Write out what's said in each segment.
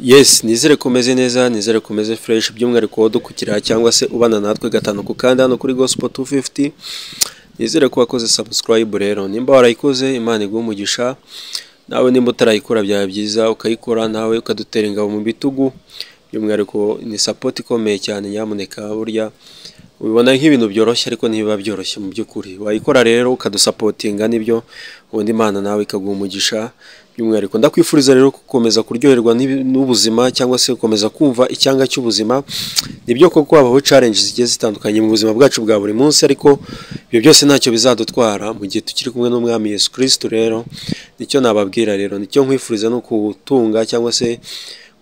Yes, nizere kumeze neza, nizere kumeze fresh by'umwihariko wadukukira cyangwa se ubana natwe gatanu ku kandi hano kuri Gospel 250. Nizere ko wakoze subscribe rero. Nimba warayikoze Imana iguhe umugisha. Nawe nimba utarayikora byaba byiza ukayikora nawe ukadutera ingabo mu bitugu. By'umwihariko ni support ikomeye cyane nyamuneka burya ubibona nk'ibintu byoroshye ariko ntibiba byoroshye mu by'ukuri. Wayikora rero ukadusapotinga nibyo ubundi Imana nawe ikaguha umugisha. By'umwihariko ndakwifuriza rero gukomeza kuryoherwa n'ubuzima cyangwa se gukomeza kumva icyanga cy'ubuzima. Nibyo koko habaho challenges zigiye zitandukanye mu buzima bwacu bwa buri munsi, ariko ibyo byose ntacyo bizadutwara mu gihe tukiri kumwe n'umwami Yesu Kristo. Rero nicyo nababwira, rero nicyo nkwifuriza no kutunga cyangwa se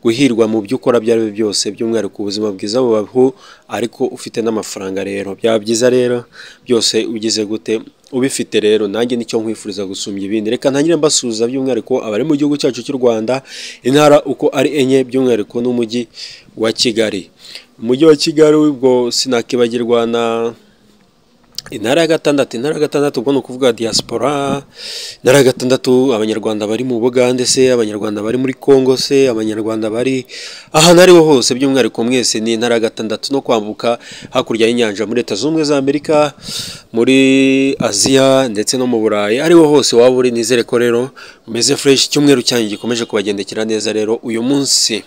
guhirwa mu byo ukora byari byose, by'umwihariko ubuzima bwiza bubaho ariko ufite n'amafaranga. Rero byaba byiza rero byose ugize gute ubifite. Rero nanjye nicyo nkwifuriza gusumbya ibindi. Reka ntangire mbasuhuza by'umwihariko abari mu gihugu cyacu cy'u Rwanda, intara uko ari enye, by'umwihariko n'umujyi wa Kigali. Umujyi wa Kigali ubwo sinakibagirwa na intara ya gatandatu ubwo ni ukuvuga diaspora. Intara ya gatandatu abanyarwanda bari mu Bugande se, abanyarwanda bari muri Congo se, abanyarwanda bari ahantu ariho hose, by'umwihariko mwese ni intara ya gatandatu. No kwambuka hakurya y'inyanja muri Leta Zunze Ubumwe za Amerika, muri Aziya ndetse no mu Burayi, ariho hose waba uri, nizere ko rero umeze fresh. Icyumweru cyanyu gikomeje kubagendekera neza. Rero uyu munsi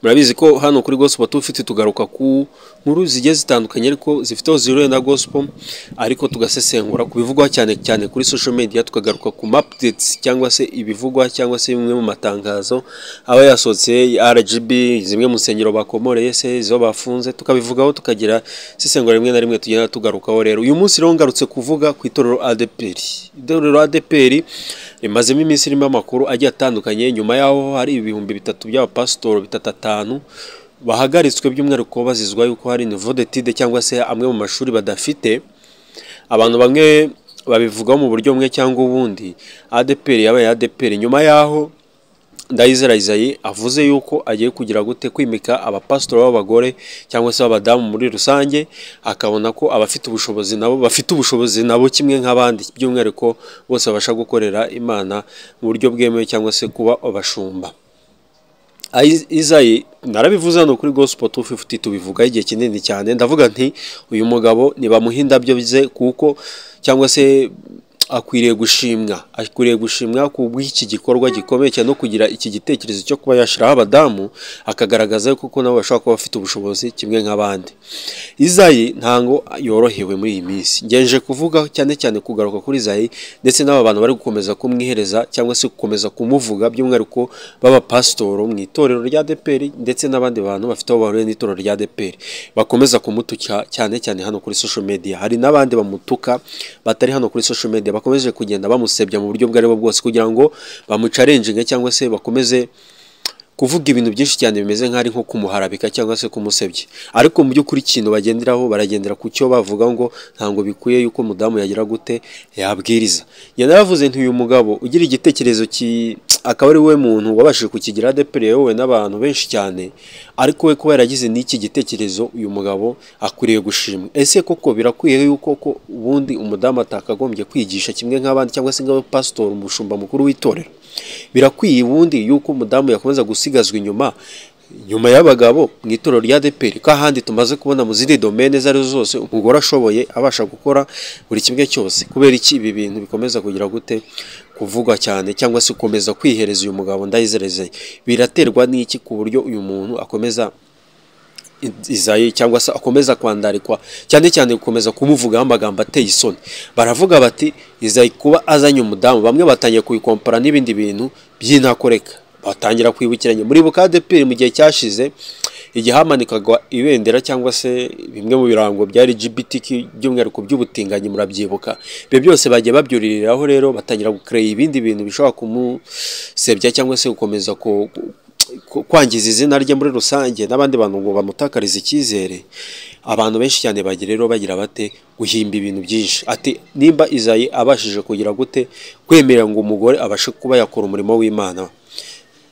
murabizi ko hano kuri Gospel 250 tugaruka ku nkuru zigiye zitandukanye ariko zifite aho zihuriye na gospel, ariko tugasesengura ku bivugwa cyane cyane kuri social media, tukagaruka ku updates cyangwa se ibivugwa cyangwa se bimwe mu matangazo aba yasohotse RGB, zimwe mu nsengero bakomoreye se, izo bafunze, tukabivugaho tukagira sesengura rimwe na rimwe tugenda tugarukaho. Rero uyu munsi rero ngarutse kuvuga ku itorero ADPR. Itorero ADPR rimazemo iminsi irimo amakuru agiye atandukanye. Nyuma yaho hari ibihumbi 3 by'abapasitoro 3-5 bahagaritswe, by'umwihariko bazizwa yuko hari niveau d'étude cyangwa se amwe mu mashuri badafite. Abantu bamwe babivugaho mu buryo bumwe cyangwa ubundi. ADPR yabaye ADPR nyuma yaho Ndayizera Isaie avuze yuko agiye kugira gute kwimika abapasitoro b'abagore cyangwa se abadamu muri rusange, akabona ko abafite ubushobozi nabo bafite ubushobozi nabo kimwe nk'abandi, by'umwihariko bose babasha gukorera Imana mu buryo bwemewe cyangwa se kuba abashumba. Isaie narabivuze hano kuri Gospel 250 tubivuga igihe kinini cyane, ndavuga nti uyu mugabo nibamuhinda byo bize kuko cyangwa se akwiriye gushimwa ku bw'iki gikorwa gikomeye cyane no kugira iki gitekerezo cyo kuba yashiraho abadamu, akagaragaza kuko nabo bashobora kuba bafite ubushobozi kimwe nk'abandi. Isaie ntango yorohewe muri iyi minsi, ngenje kuvuga cyane cyane kugaruka kuri Isaie ndetse n'aba bantu bari gukomeza kumwihereza cyangwa se gukomeza kumuvuga, by'umwihariko baba pasitoro mu itorero rya ADPR ndetse n'abandi bantu bafite aho bahuriye n'itorero rya ADPR bakomeza kumutuka cyane cyane hano kuri social media. Hari n'abandi bamutuka batari hano kuri social media bakomeje kugenda bamusebya mu buryo bwari bwose kugira ngo bamucarenjinge cyangwa se bakomeze kuvuga ibintu byinshi cyane bimeze nk'ari nko kumuharabika cyangwa se kumusebya. Ariko mu by'ukuri ikintu bagenderaho baragendera ku cyo bavuga ngo ntango bikuye yuko mudamu yagira gute yabwiriza. Naravuze nti uyu mugabo ugira igitekerezo akaba ari we muntu wabashije kukigira ADPR yewe n'abantu benshi cyane, ariko we kuba yaragize n'iki gitekerezo, uyu mugabo akwiriye gushimwa. Ese koko birakwiye yuko ko ubundi umudamu atakagombye kwigisha kimwe nk'abandi cyangwa se nk'abapasitoro, umushumba mukuru w'itorero? Birakwiye ubundi yuko umudamu yakomeza gusigazwa inyuma y'abagabo mu itorero rya ADPR, ko ahandi tumaze kubona mu zindi domaine zari zose umugore ashoboye abasha gukora buri kimwe cyose? Kubera iki ibi bintu bikomeza kugira gute kuvugwa cyane cyangwa se gukomeza kwihereza uyu mugabo Ndayizera Isaie? Biraterwa n'iki ku buryo uyu muntu akomeza Isaie cyangwa se akomeza kwandarikwa cyane cyane gukomeza kumuvugaho amagambo ateye isoni? Baravuga bati Isaie kuba azanye umudamu, bamwe batangiye kuyikompara n'ibindi bintu by'intakoreka, batangira kwibukiranya muri ADPR mu gihe cyashize igihe hamanikaga ibendera cyangwa se bimwe mu birango bya LGBTQ by'umwihariko by'ubutinganyi, murabyibuka? Ibyo byose bagiye babyuririraho, rero batangira gucreate ibindi bintu bishobora kumusebya cyangwa se gukomeza kwangiza izina rye muri rusange, n'abandi bantu ngo bamutakarize icyizere. Abantu benshi cyane rero bagira bate guhimba ibintu byinshi. Ati nimba Isaie abashije kugira gute kwemera ngo umugore abashe kuba yakora umurimo w'Imana,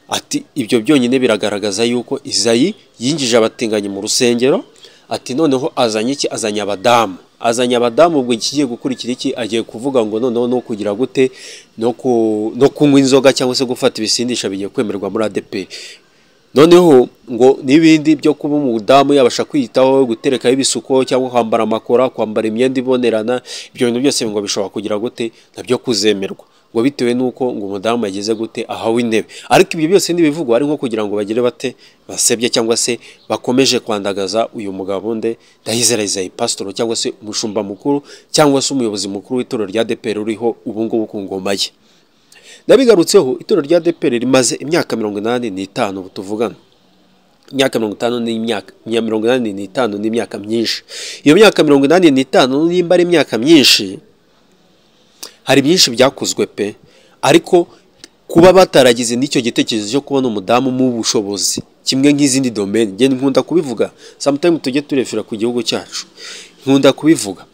ati ibyo byonyine biragaragaza yuko Isaie yinjije abatinganyi mu rusengero. Ati noneho azanye iki? Azanye abadamu. azanye abadamu, ubwo ikigiye gukurikira iki? Agiye kuvuga ngo noneho no kugira gute no kunywa inzoga cyangwa se gufata ibisindisha bigiye kwemerwa muri ADEPR. Noneho ngo n'ibindi byo kuba umudamu yabasha kwiyitaho, guterekaho ibisuko cyangwa kwambara amakora, kwambara imyenda ibonerana, ibyo bintu byose ngo bishobora kugira gute nabyo kuzemerwa, ngo bitewe nuko ngo umudamu yageze gute ahawe intebe. Ariko ibyo byose n'ibivugwa ari nko kugira ngo bagire bate basebye cyangwa se bakomeje kwandagaza uyu mugabo Ndayizera Isaie, pastor cyangwa se umushumba mukuru cyangwa se umuyobozi mukuru w'itorero rya ADEPR uriho ubu ngubu ku ngoma ye. Nabigarutseho, itorero rya ADEPR rimaze imyaka 85 ubu tuvugana. Imyaka 85 ni imyaka myinshi. Iyo myaka 85 nimba ari imyaka myinshi, hari byinshi byakozwe pe, ariko kuba bataragize n'icyo gitekerezo cyo kubona umudamu mu bushobozi kimwe nk'izindi domaine, nge nkunda kubivuga sometimes tujye turefera ku gihugu cyacu, nkunda kubivuga.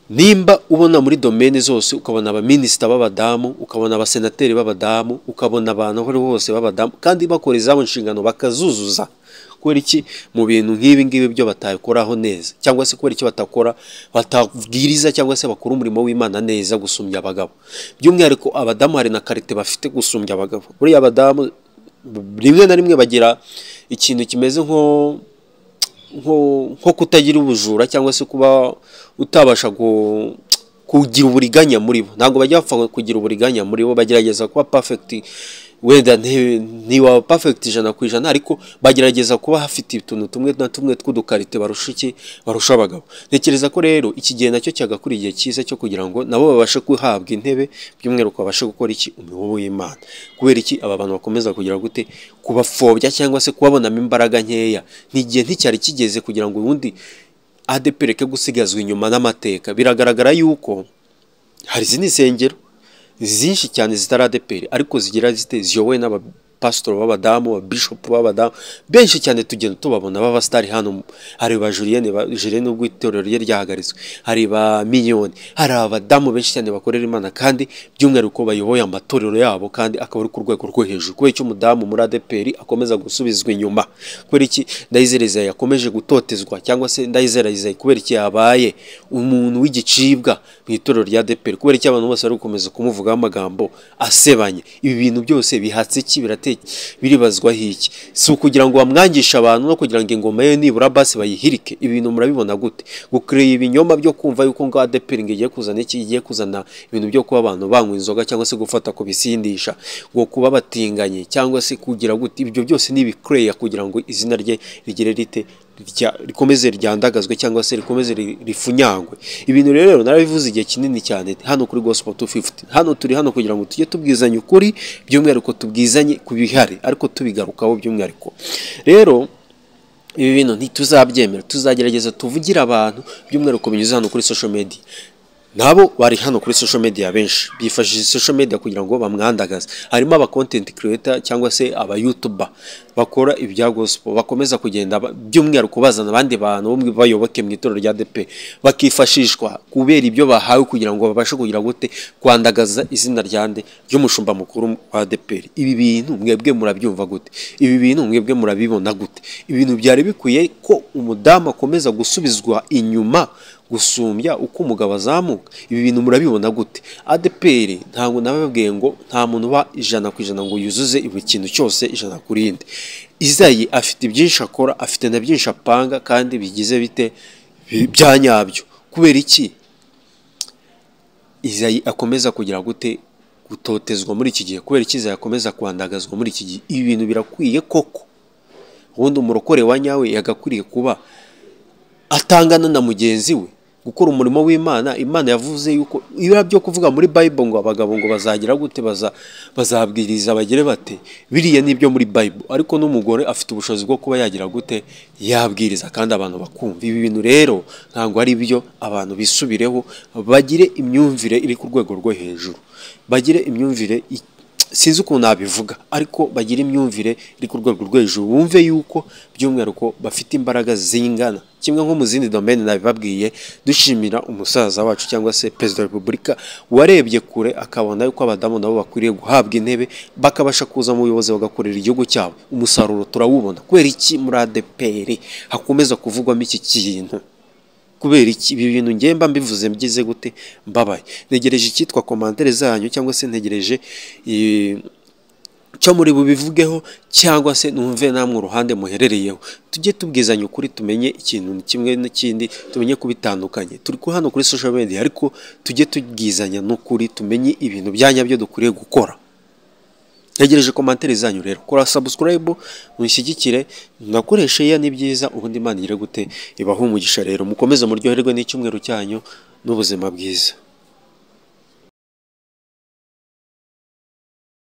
Nimba ubona muri domaine zose ukabona abaminisita b'abadamu, ukabona abasenateri b'abadamu, ukabona abantu aho bose b'abadamu kandi bakora izabo nshingano bakazuzuza, kubera iki mu bintu nk'ibi ngibi byo batakoraho neza, cyangwa se kubera iki batakora batabwiriza cyangwa se bakora umurimo w'Imana neza gusumbya abagabo. By'umwihariko abadamu hari na karite bafite gusumbya abagabo. Buriya abadamu rimwe na rimwe bagira ikintu kimeze nko kutagira ubujura cyangwa se kuba utabasha kugira uburiganya muri bo. Ntabwo bajya bapfa kugira uburiganya muri bo, bagerageza kuba perfect, wenda ntiwa perfect 100%, ariko bagerageza kuba hafite utuntu tumwe na tumwe tw'udukarite barusha abagabo. Ntekereza ko rero iki gihe nacyo cyagakuri igihe cyiza cyo kugira ngo nabo babashe guhabwa intebe, by'umwihariko babashe gukora iki umurimo w'Imana. Kubera iki aba bantu bakomeza kugira gute kubafobya cyangwa se kubabonamo imbaraga nkeya, n'igihe nticyari kigeze kugira ngo ubundi ADEPR ke gusigazwa inyuma n'amateka. Biragaragara yuko hari izindi nsengero zinshi cyane zitari ADEPR ariko zigira ziyobowe n'abapastor b'abadamu, ababishop b'abadamu benshi cyane, tugenda tubabona baba star hano. Hari ba Julienne ubwo itorero rye ryahagaritswe, hari ba Mignone, hari abadamu benshi cyane bakorera Imana kandi by'umwihariko bayoboye amatorero yabo kandi akaba ari ku rwego rwo hejuru. Kubera icyo umudamu muri ADEPR akomeza gusubizwa inyuma, kubera iki Ndayizera Isaie yakomeje gutotezwa, cyangwa se Ndayizera Isaie kubera iki yabaye umuntu w'igicibwa mu itorero rya ADEPR, kubera iki abantu bose bari gukomeza kumuvugaho amagambo asebanye. Ibi bintu byose bihatse iki biribazwa hiki? Si ukugira ngo bamwangishe abantu no kugira ngo ingoma ye nibura basi bayihirike. Ibi bintu murabibona gute? Gukreye ibinyoma byo kumva yuko ngo ADEPR ngiye kuzana iki, igiye kuzana ibintu byo kuba abantu banywa inzoga cyangwa se gufata ku bisindisha, ngo kuba batinganye cyangwa se kugira gute. Ibyo byose ni bikreye kugira ngo izina rye rigere rite rikomeze ryandagazwe cyangwa se rikomeze rifunyangwe. Ibintu rero narabivuze igihe kinini cyane hano kuri Gospel 250. Hano turi hano kugira ngo tujye tubwizanye ukuri, by'umwihariko tubwizanye kubihari, ariko tubigarukaho by'umwihariko. Rero ibi bintu ntituzabyemera, tuzagerageza tuvugira abantu by'umwihariko binyuze hano kuri social media. Nabo bari hano kuri social media benshi bifashishije social media kugira ngo bamwandagaze. Harimo aba content creator cyangwa se aba YouTuber bakora ibya gospel, bakomeza kugenda by'umwihariko bazana abandi bantu bo bayoboke mu itorero rya ADEPR, bakifashishwa kubera ibyo bahawe kugira ngo babashe kugira gute kwandagaza izina ryande ry'umushumba mukuru wa ADEPR. Ibi bintu mwebwe murabyumva gute? Ibi bintu mwebwe murabibona gute? Ibintu byari bikwiye ko umudamu akomeza gusubizwa inyuma gusumbya uko umugabo azamuka. Ibi bintu murabibona gute? ADEPR ntabwo nababwiye ngo nta muntu ba 100% ngo yuzuze ibi kintu cyose 100%. Isaie afite byinshi akora, afite na byinshi apanga kandi bigize bite byanyabyo. Kubera iki Isaie akomeza kugira gute gutotezwa muri iki gihe? Kubera iki Isaie akomeza kwandagazwa muri iki gihe? Ibi bintu birakwiye koko? Ubundi umurokore wa nyawe yagakwiriye kuba atangana na mugenzi we gukora umurimo w'Imana. Imana yavuze yuko ibira byo kuvuga muri Bible ngo abagabo ngo bazagira gute bazabwiriza bagere bate, biriya nibyo muri Bible, ariko n'umugore afite ubushobozi bwo kuba yagira gute yabwiriza kandi abantu bakumva. Ibi bintu rero ntabwo ari byo, abantu bisubireho bagire imyumvire iri ku rwego rwo hejuru, bagire imyumvire sinzi ukuntu nabivuga, ariko bagira imyumvire iri ku rwego rwo hejuru, bumve yuko by'umwihariko bafite imbaraga zingana kimwe nko mu zindi domaine nabibabwiye. Dushimira umusaza wacu cyangwa se Perezida wa Repubulika warebye kure akabona yuko abadamu nabo bakwiriye guhabwa intebe, bakabasha kuza mu buyobozi bagakorera igihugu cyabo. Umusaruro turawubona. Kubera iki muri ADEPR hakomeza kuvugwamo iki kintu? kubera iki ibi bintu ngemba mbivuze mgize gute mbabaye. Ntegereje icyitwa komantere zanyu cyangwa se ntegereje cyo muri bubivugeho cyangwa se numve namwe uruhande muherereyeho. Tujye tubwizanya ukuri tumenye ikintu kimwe n'ikindi, tumenye kubitandukanye. Turi ko hano kuri social media ariko tujye tubwizanya n'ukuri tumenye ibintu byanyabyo dukwiriye gukora. Ntegereje komantere zanyu rero. Kora subscribe mushyigikire, nakoreshe ya ni byiza, ubundi Imana igire gute ibaha umugisha rero. Mukomeze muryoherwe n'icyumweru cyanyu n'ubuzima bwiza.